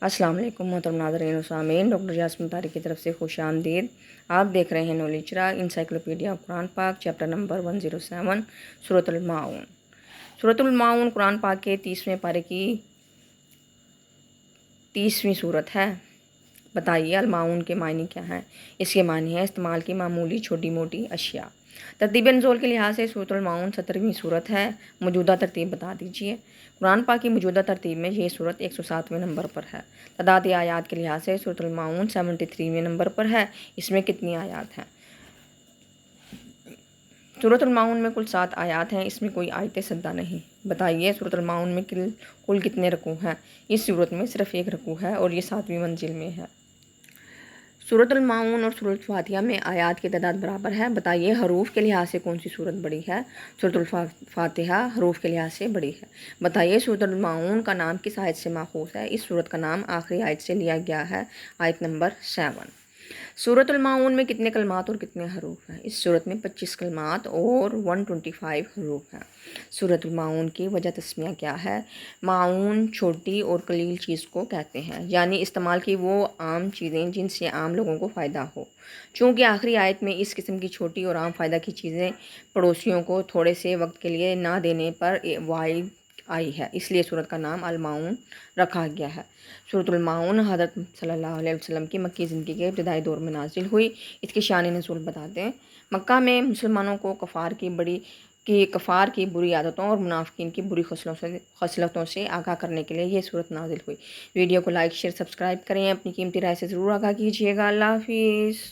السلام علیکم محترم ناظرین و سامعین، ڈاکٹر جاسمین طارق کی طرف سے خوش آمدید۔ آپ دیکھ رہے ہیں نالج چراغ انسائکلوپیڈیا قرآن پاک چیپٹر نمبر 107 سورۃ الماعون۔ سورۃ الماعون قرآن پاک کے 30ویں پارے کی 30ویں صورت ہے۔ بتائیے الماعون کے معنی کیا ہیں؟ اس کے معنی ہے استعمال کی معمولی چھوٹی موٹی اشیاء۔ ترتیب نزول کے لحاظ سے سورۃ الماعون 17ویں صورت ہے۔ موجودہ ترتیب بتا دیجیے۔ قرآن پاک کی موجودہ ترتیب میں یہ صورت 107ویں نمبر پر ہے۔ تعداد آیات کے لحاظ سے سورۃ الماعون 73ویں نمبر پر ہے۔ اس میں کتنی آیات ہیں؟ سورۃ الماعون میں کل 7 آیات ہیں۔ اس میں کوئی آیت سدہ نہیں۔ بتائیے سورۃ الماعون میں کل کتنے رکوع ہیں؟ اس صورت میں صرف ایک رکوع ہے اور یہ 7ویں منزل میں ہے۔ سورۃ الماعون اور سورۃ الفاتحہ میں آیات کی تعداد برابر ہے۔ بتائیے حروف کے لحاظ سے کون سی صورت بڑی ہے؟ سورۃ الفاتحہ حروف کے لحاظ سے بڑی ہے۔ بتائیے سورۃ الماعون کا نام کس آیت سے ماخوذ ہے؟ اس صورت کا نام آخری آیت سے لیا گیا ہے، آیت نمبر 7۔ سورۃ الماعون میں کتنے کلمات اور کتنے حروف ہیں؟ اس صورت میں 25 کلمات اور 125 حروف ہیں۔ سورۃ الماعون کی وجہ تسمیہ کیا ہے؟ معون چھوٹی اور قلیل چیز کو کہتے ہیں، یعنی استعمال کی وہ عام چیزیں جن سے عام لوگوں کو فائدہ ہو۔ چونکہ آخری آیت میں اس قسم کی چھوٹی اور عام فائدہ کی چیزیں پڑوسیوں کو تھوڑے سے وقت کے لیے نہ دینے پر وائد آئی ہے، اس لیے سورت کا نام الماعون رکھا گیا ہے۔ سورۃ الماعون حضرت صلی اللہ علیہ وسلم کی مکی زندگی کے ابتدائی دور میں نازل ہوئی۔ اس کی شان نزول بتاتے ہیں۔ مکہ میں مسلمانوں کو کفار کی بری عادتوں اور منافقین کی بری خصلتوں سے آگاہ کرنے کے لیے یہ صورت نازل ہوئی۔ ویڈیو کو لائک شیئر سبسکرائب کریں، اپنی قیمتی رائے سے ضرور آگاہ کیجیے گا۔ اللہ حافظ۔